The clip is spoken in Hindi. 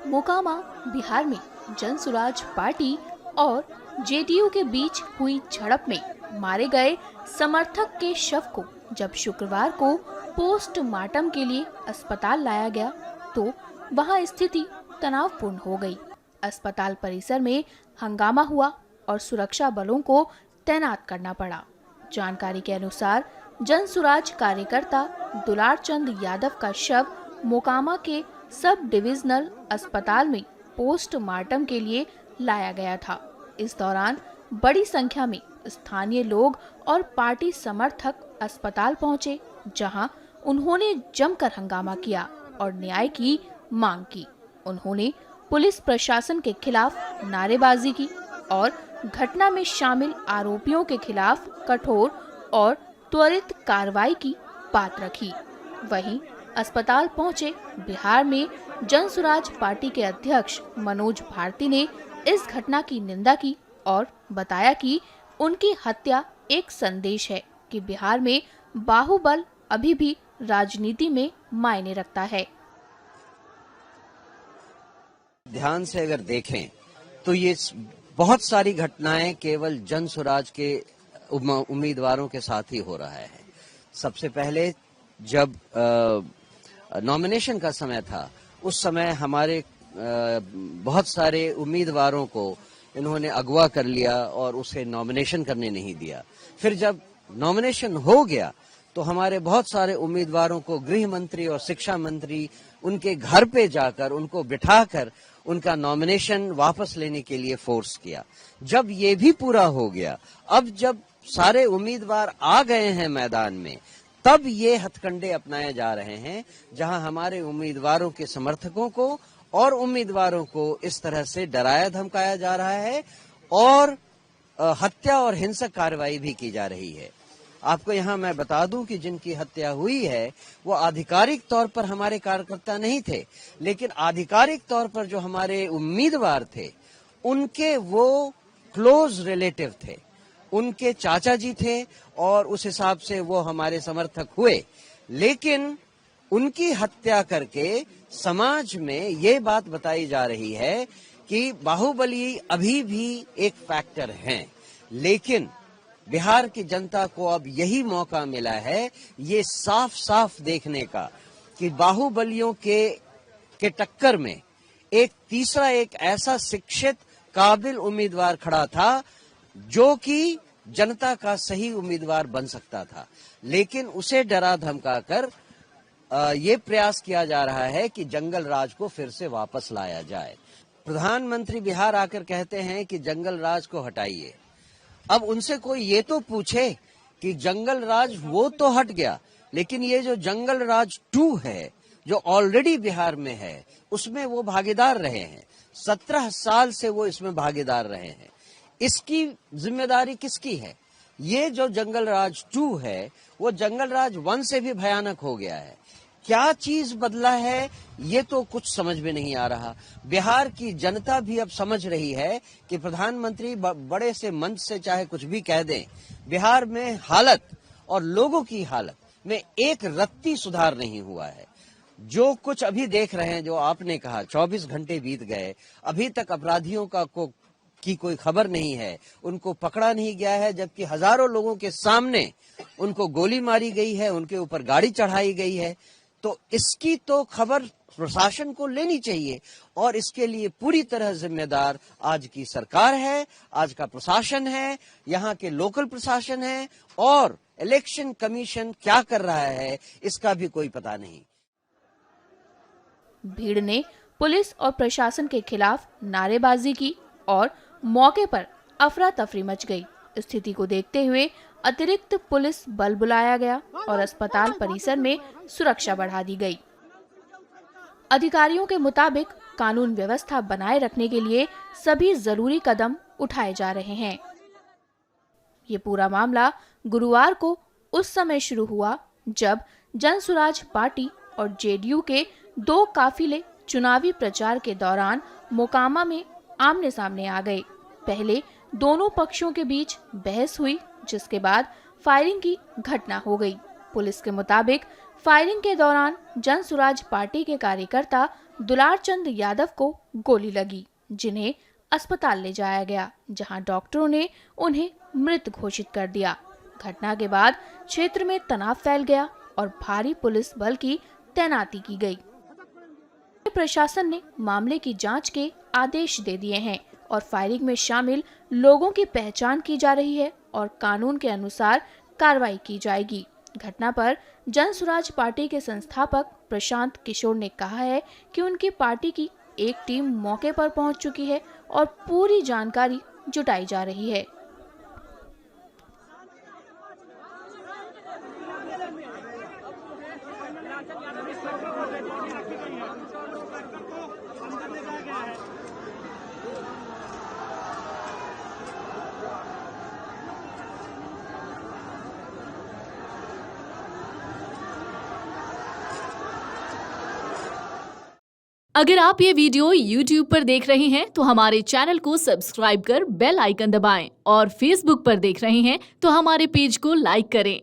मोकामा बिहार में जनसुराज पार्टी और जेडीयू के बीच हुई झड़प में मारे गए समर्थक के शव को जब शुक्रवार को पोस्टमार्टम के लिए अस्पताल लाया गया तो वहां स्थिति तनावपूर्ण हो गई। अस्पताल परिसर में हंगामा हुआ और सुरक्षा बलों को तैनात करना पड़ा। जानकारी के अनुसार जनसुराज कार्यकर्ता दुलार चंद यादव का शव मोकामा के सब डिविजनल अस्पताल में पोस्टमार्टम के लिए लाया गया था। इस दौरान बड़ी संख्या में स्थानीय लोग और पार्टी समर्थक अस्पताल पहुंचे, जहां उन्होंने जमकर हंगामा किया और न्याय की मांग की। उन्होंने पुलिस प्रशासन के खिलाफ नारेबाजी की और घटना में शामिल आरोपियों के खिलाफ कठोर और त्वरित कार्रवाई की बात रखी। वहीं अस्पताल पहुंचे बिहार में जनसुराज पार्टी के अध्यक्ष मनोज भारती ने इस घटना की निंदा की और बताया कि उनकी हत्या एक संदेश है कि बिहार में बाहुबल अभी भी राजनीति में मायने रखता है। ध्यान से अगर देखें तो ये बहुत सारी घटनाएं केवल जनसुराज के उम्मीदवारों के साथ ही हो रहा है। सबसे पहले जब नॉमिनेशन का समय था, उस समय हमारे बहुत सारे उम्मीदवारों को इन्होंने अगवा कर लिया और उसे नॉमिनेशन करने नहीं दिया। फिर जब नॉमिनेशन हो गया तो हमारे बहुत सारे उम्मीदवारों को गृह मंत्री और शिक्षा मंत्री उनके घर पे जाकर उनको बिठाकर उनका नॉमिनेशन वापस लेने के लिए फोर्स किया। जब ये भी पूरा हो गया, अब जब सारे उम्मीदवार आ गए हैं मैदान में, तब ये हथकंडे अपनाए जा रहे हैं जहां हमारे उम्मीदवारों के समर्थकों को और उम्मीदवारों को इस तरह से डराया धमकाया जा रहा है और हत्या और हिंसक कार्रवाई भी की जा रही है। आपको यहां मैं बता दूं कि जिनकी हत्या हुई है वो आधिकारिक तौर पर हमारे कार्यकर्ता नहीं थे, लेकिन आधिकारिक तौर पर जो हमारे उम्मीदवार थे उनके वो क्लोज रिलेटिव थे, उनके चाचा जी थे और उस हिसाब से वो हमारे समर्थक हुए। लेकिन उनकी हत्या करके समाज में ये बात बताई जा रही है कि बाहुबली अभी भी एक फैक्टर हैं। लेकिन बिहार की जनता को अब यही मौका मिला है ये साफ साफ देखने का कि बाहुबलियों के टक्कर में एक तीसरा एक ऐसा शिक्षित काबिल उम्मीदवार खड़ा था जो कि जनता का सही उम्मीदवार बन सकता था। लेकिन उसे डरा धमका कर ये प्रयास किया जा रहा है कि जंगल राज को फिर से वापस लाया जाए। प्रधानमंत्री बिहार आकर कहते हैं कि जंगल राज को हटाइए। अब उनसे कोई ये तो पूछे कि जंगल राज वो तो हट गया, लेकिन ये जो जंगल राज 2 है जो ऑलरेडी बिहार में है, उसमें वो भागीदार रहे हैं। 17 साल से वो इसमें भागीदार रहे हैं। इसकी जिम्मेदारी किसकी है? ये जो जंगल राज 2 है वो जंगल राज 1 से भी भयानक हो गया है। क्या चीज बदला है ये तो कुछ समझ में नहीं आ रहा। बिहार की जनता भी अब समझ रही है कि प्रधानमंत्री बड़े से मंच से चाहे कुछ भी कह दें, बिहार में हालत और लोगों की हालत में एक रत्ती सुधार नहीं हुआ है। जो कुछ अभी देख रहे हैं, जो आपने कहा 24 घंटे बीत गए, अभी तक अपराधियों की कोई खबर नहीं है, उनको पकड़ा नहीं गया है, जबकि हजारों लोगों के सामने उनको गोली मारी गई है, उनके ऊपर गाड़ी चढ़ाई गई है। तो इसकी तो खबर प्रशासन को लेनी चाहिए और इसके लिए पूरी तरह जिम्मेदार आज की सरकार है, आज का प्रशासन है, यहाँ के लोकल प्रशासन है और इलेक्शन कमीशन क्या कर रहा है इसका भी कोई पता नहीं। भीड़ ने पुलिस और प्रशासन के खिलाफ नारेबाजी की और मौके पर अफरा तफरी मच गई। स्थिति को देखते हुए अतिरिक्त पुलिस बल बुलाया गया और अस्पताल परिसर में सुरक्षा बढ़ा दी गई। अधिकारियों के मुताबिक कानून व्यवस्था बनाए रखने के लिए सभी जरूरी कदम उठाए जा रहे हैं। ये पूरा मामला गुरुवार को उस समय शुरू हुआ जब जनसुराज पार्टी और जेडीयू के 2 काफिले चुनावी प्रचार के दौरान मोकामा में आमने सामने आ गए। पहले दोनों पक्षों के बीच बहस हुई, जिसके बाद फायरिंग की घटना हो गई। पुलिस के मुताबिक फायरिंग के दौरान जन सुराज पार्टी के कार्यकर्ता दुलार चंद यादव को गोली लगी, जिन्हें अस्पताल ले जाया गया, जहां डॉक्टरों ने उन्हें मृत घोषित कर दिया। घटना के बाद क्षेत्र में तनाव फैल गया और भारी पुलिस बल की तैनाती की गई। प्रशासन ने मामले की जांच के आदेश दे दिए हैं और फायरिंग में शामिल लोगों की पहचान की जा रही है और कानून के अनुसार कार्रवाई की जाएगी। घटना पर जन सुराज पार्टी के संस्थापक प्रशांत किशोर ने कहा है कि उनकी पार्टी की एक टीम मौके पर पहुंच चुकी है और पूरी जानकारी जुटाई जा रही है। अगर आप ये वीडियो YouTube पर देख रहे हैं तो हमारे चैनल को सब्सक्राइब कर बेल आइकन दबाएं और Facebook पर देख रहे हैं तो हमारे पेज को लाइक करें।